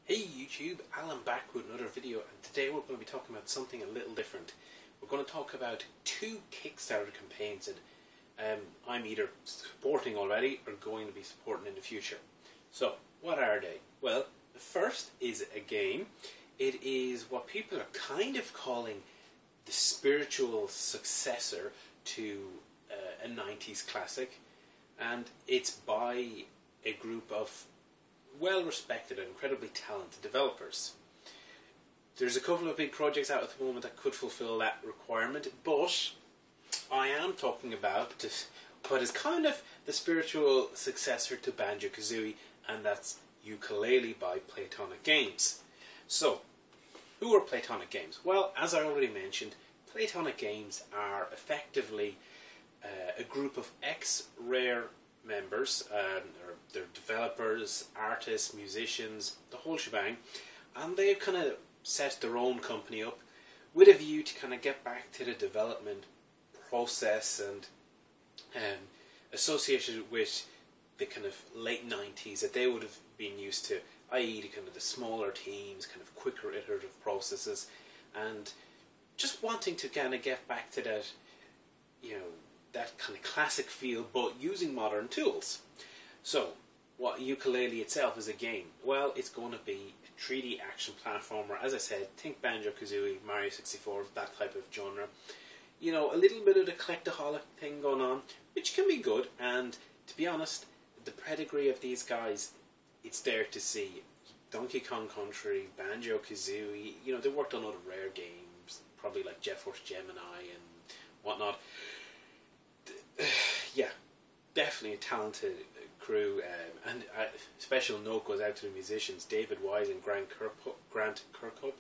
Hey YouTube, Alan back with another video, and today we're going to be talking about something a little different. We're going to talk about two Kickstarter campaigns that I'm either supporting already or going to be supporting in the future. So, what are they? Well, the first is a game. It is what people are kind of calling the spiritual successor to a 90s classic, and it's by a group of well-respected and incredibly talented developers. There's a couple of big projects out at the moment that could fulfill that requirement, but I am talking about what is kind of the spiritual successor to Banjo-Kazooie, and that's Yooka-Laylee by Playtonic Games. So, who are Playtonic Games? Well, as I already mentioned, Playtonic Games are effectively a group of ex-Rare members. They're developers, artists, musicians, the whole shebang, and they've kind of set their own company up with a view to kind of get back to the development process and associated with the kind of late 90s that they would have been used to, i.e. the kind of the smaller teams, kind of quicker iterative processes, and just wanting to kind of get back to that, you know, that kind of classic feel, but using modern tools. So, what Yooka-Laylee itself is a game? Well, it's going to be a 3D action platformer. As I said, think Banjo-Kazooie, Mario 64, that type of genre. You know, a little bit of the collectaholic thing going on, which can be good, and to be honest, the pedigree of these guys, it's there to see. Donkey Kong Country, Banjo-Kazooie, you know, they worked on other Rare games, probably like Jet Force Gemini and whatnot. Yeah, definitely a talented crew, and a special note goes out to the musicians, David Wise and Grant Kirkhope,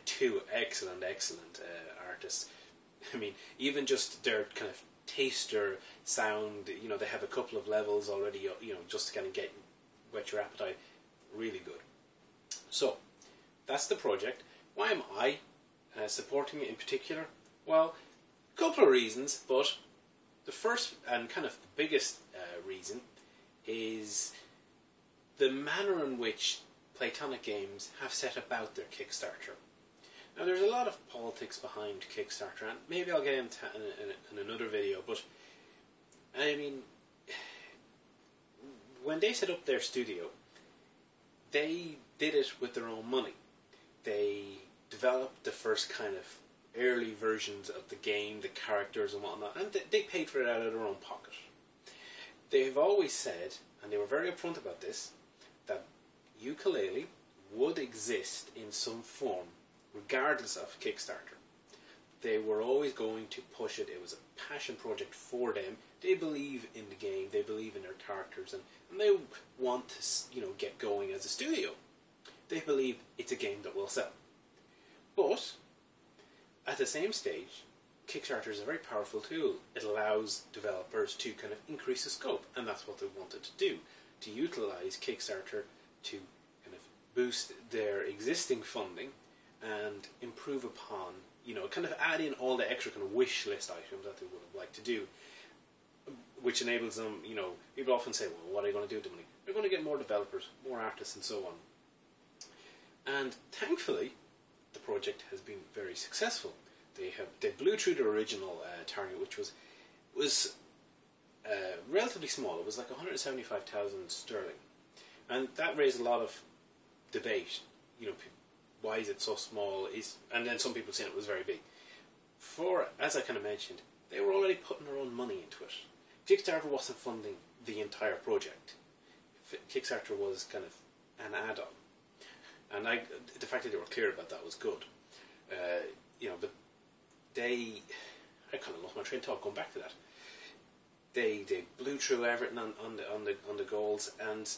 two excellent artists. I mean, even just their kind of taster sound, you know, they have a couple of levels already, you know, just to kind of whet your appetite. Really good. So, that's the project. Why am I supporting it in particular? Well, a couple of reasons, but the first and kind of the biggest reason is the manner in which Playtonic Games have set about their Kickstarter. Now, there's a lot of politics behind Kickstarter, and maybe I'll get into in another video, but I mean, when they set up their studio, they did it with their own money. They developed the first kind of early versions of the game, the characters and whatnot, and they paid for it out of their own pocket. They've always said, and they were very upfront about this, that Yooka-Laylee would exist in some form, regardless of Kickstarter. They were always going to push it. It was a passion project for them. They believe in the game, they believe in their characters, and they want to, you know, get going as a studio. They believe it's a game that will sell. But at the same stage, Kickstarter is a very powerful tool. It allows developers to kind of increase the scope, and that's what they wanted to do, to utilize Kickstarter to kind of boost their existing funding and improve upon, you know, kind of add in all the extra kind of wish list items that they would have liked to do, which enables them, you know, people often say, well, what are you going to do with the money? They're going to get more developers, more artists, and so on. And thankfully, the project has been very successful. They blew through the original target, which was relatively small. It was like 175,000 sterling, and that raised a lot of debate. You know, why is it so small? And then some people saying it was very big. As I kind of mentioned, they were already putting their own money into it. Kickstarter wasn't funding the entire project. Kickstarter was kind of an add-on, and the fact that they were clear about that was good. You know, but I kind of lost my train of thought going back to that. They blew through everything on the goals, and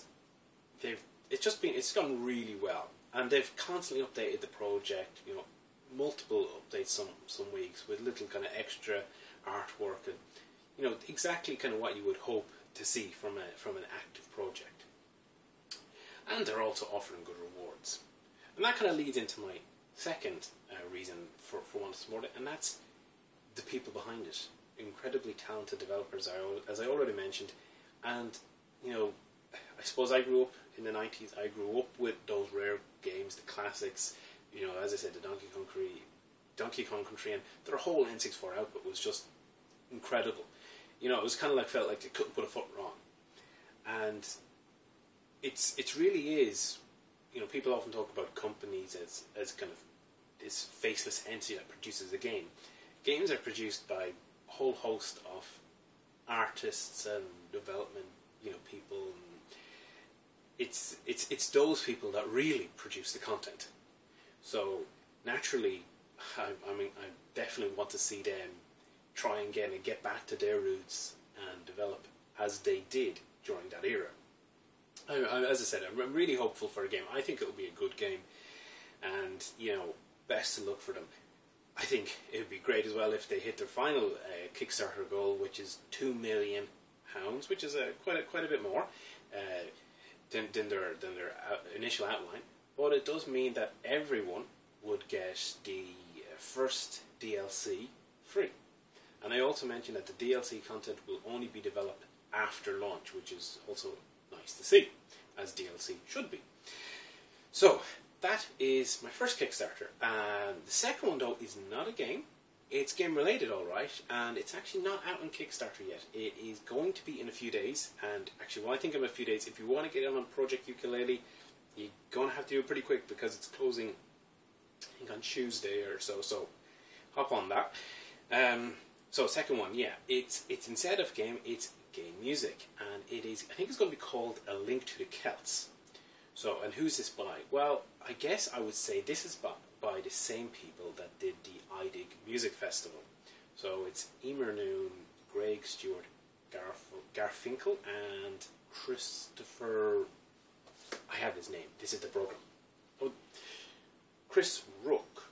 it's gone really well. And they've constantly updated the project. You know, multiple updates some weeks with little kind of extra artwork, and you know, exactly kind of what you would hope to see from an active project. And they're also offering good rewards, and that kind of leads into my second reason for wanting to support it, and that's the people behind it. Incredibly talented developers, as I already mentioned, and you know, I suppose I grew up in the 90s. I grew up with those rare games, the classics. You know, as I said, the Donkey Kong Country, and their whole N64 output was just incredible. You know, it was kind of like, felt like they couldn't put a foot wrong. And it really is, you know, people often talk about companies as kind of this faceless entity that produces a game. Games are produced by a whole host of artists and development, you know, people. And it's those people that really produce the content. So naturally, I mean, I definitely want to see them try and get back to their roots and develop as they did during that era. As I said, I'm really hopeful for a game. I think it'll be a good game, and you know, best of luck for them. I think it would be great as well if they hit their final Kickstarter goal, which is £2 million, which is quite a bit more than their initial outline. But it does mean that everyone would get the first DLC free. And I also mentioned that the DLC content will only be developed after launch, which is also nice to see, as DLC should be. So, that is my first Kickstarter. And the second one, though, is not a game. It's game related, alright, and it's actually not out on Kickstarter yet. It is going to be in a few days, and actually when I think of a few days, if you want to get in on Project Yooka-Laylee, you're going to have to do it pretty quick because it's closing, I think, on Tuesday or so, so hop on that. So second one, yeah, it's instead of game, it's game music, and it is, I think it's going to be called A Link to the Celts. So, and who's this by? Well, I guess I would say this is by the same people that did the iDig Music Festival. So it's Emer Noon, Greg Stewart, Garfinkel, and Christopher, I have his name, this is the program. Oh, Chris Rook.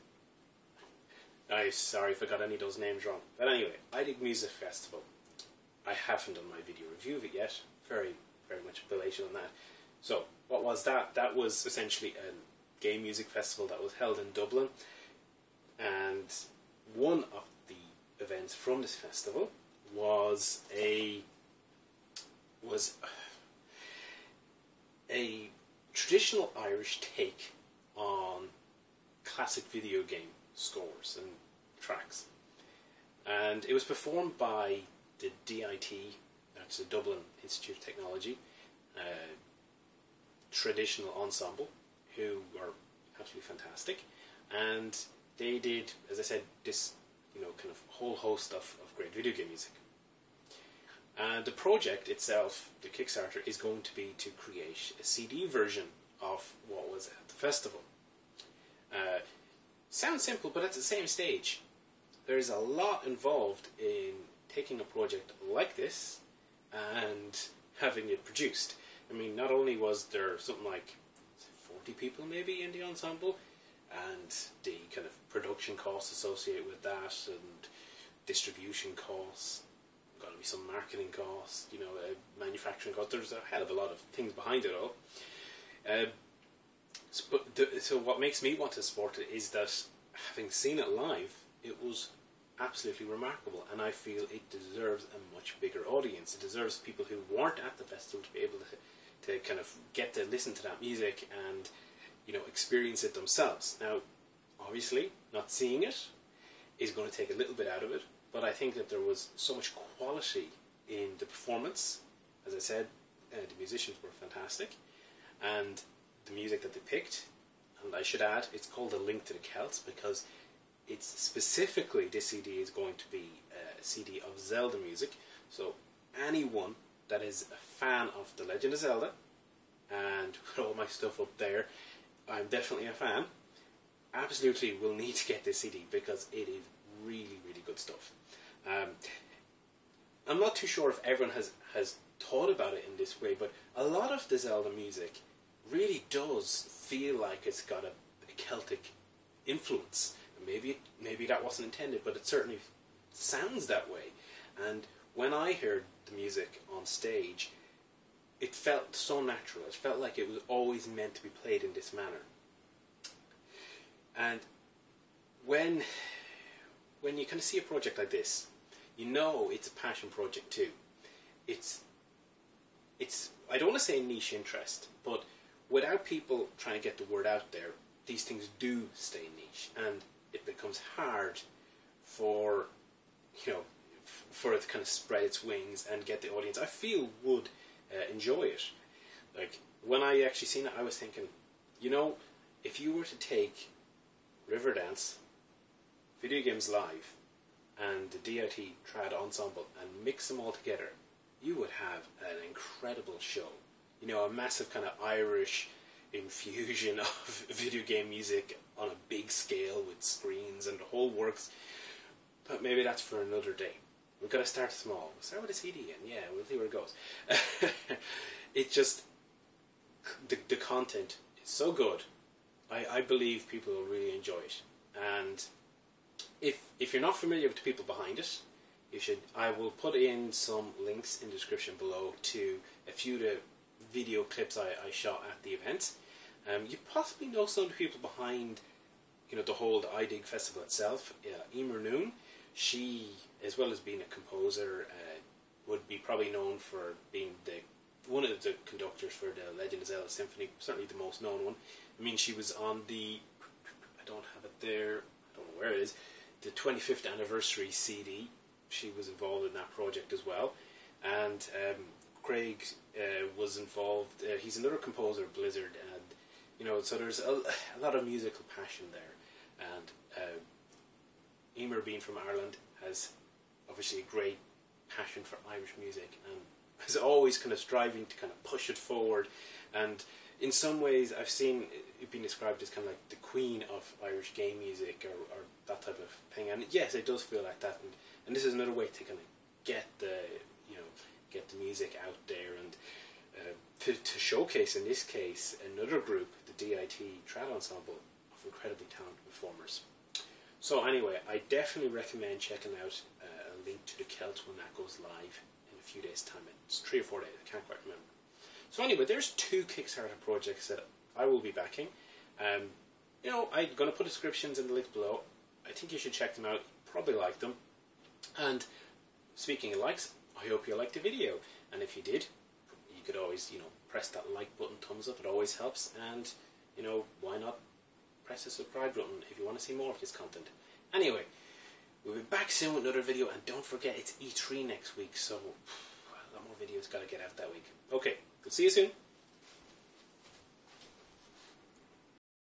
I'm sorry if I got any of those names wrong. But anyway, iDig Music Festival. I haven't done my video review of it yet. Very, very much belated on that. So, what was that? That was essentially a game music festival that was held in Dublin. And one of the events from this festival was a traditional Irish take on classic video game scores and tracks. And it was performed by the DIT, that's the Dublin Institute of Technology, traditional ensemble, who were absolutely fantastic. And they did, as I said, this, you know, kind of whole host of great video game music. And the project itself, the Kickstarter, is going to be to create a CD version of what was at the festival. Sounds simple, but at the same stage, there's a lot involved in taking a project like this and having it produced. I mean, not only was there something like 40 people maybe in the ensemble, and the kind of production costs associated with that, and distribution costs, got to be some marketing costs, you know, manufacturing costs. There's a hell of a lot of things behind it all. So what makes me want to support it is that, having seen it live, it was absolutely remarkable, and I feel it deserves a much bigger audience. It deserves people who weren't at the festival to be able to kind of get to listen to that music and, you know, experience it themselves. Now, obviously, not seeing it is going to take a little bit out of it, but I think that there was so much quality in the performance. As I said, the musicians were fantastic, and the music that they picked, and I should add, it's called A Link to the Celts because it's specifically, this CD is going to be a CD of Zelda music. So anyone that is a fan of The Legend of Zelda, and with all my stuff up there, I'm definitely a fan, absolutely will need to get this CD because it is really, really good stuff. I'm not too sure if everyone has thought about it in this way, but a lot of the Zelda music really does feel like it's got a Celtic influence. Maybe that wasn't intended, but it certainly sounds that way. And when I heard the music on stage, it felt so natural. It felt like it was always meant to be played in this manner. And when you kind of see a project like this, you know it's a passion project too. It's it's, I don't want to say niche interest, but without people trying to get the word out there, these things do stay niche, and it becomes hard for, you know, for it to kind of spread its wings and get the audience I feel would enjoy it. Like, when I actually seen it, I was thinking, you know, if you were to take Riverdance, Video Games Live, and the DIT Trad Ensemble and mix them all together, you would have an incredible show. You know, a massive kind of Irish infusion of video game music on a big scale with screens and the whole works. But maybe that's for another day. We've got to start small. We'll start with a CD and yeah, we'll see where it goes. It just, the content is so good. I believe people will really enjoy it. And if you're not familiar with the people behind it, you should. I will put in some links in the description below to a few of the video clips I shot at the event. You possibly know some of the people behind, you know, the whole iDig festival itself. Emer Noon, she, as well as being a composer, would be probably known for being one of the conductors for the Legend of Zelda Symphony, certainly the most known one. I mean, she was on the, I don't have it there, I don't know where it is, the 25th anniversary CD. She was involved in that project as well. And Craig was involved, he's another composer, Blizzard, and you know, so there's a lot of musical passion there. And Emer, being from Ireland, has obviously a great passion for Irish music and is always kind of striving to kind of push it forward. And in some ways I've seen it being described as kind of like the queen of Irish game music or that type of thing. And yes, it does feel like that. And this is another way to kind of get the, you know, get the music out there and to showcase, in this case, another group, the DIT Trad Ensemble, of incredibly talented performers. So anyway, I definitely recommend checking out a link to the Celts when that goes live in a few days' time. It's 3 or 4 days, I can't quite remember. So anyway, there's 2 Kickstarter projects that I will be backing. You know, I'm going to put descriptions in the link below. I think you should check them out. You probably like them. And speaking of likes, I hope you liked the video. And if you did, you could always, you know, press that like button, thumbs up. It always helps. And, you know, why not press the subscribe button if you want to see more of this content. Anyway, we'll be back soon with another video. And don't forget, it's E3 next week. So a lot more videos got to get out that week. Okay, we'll see you soon.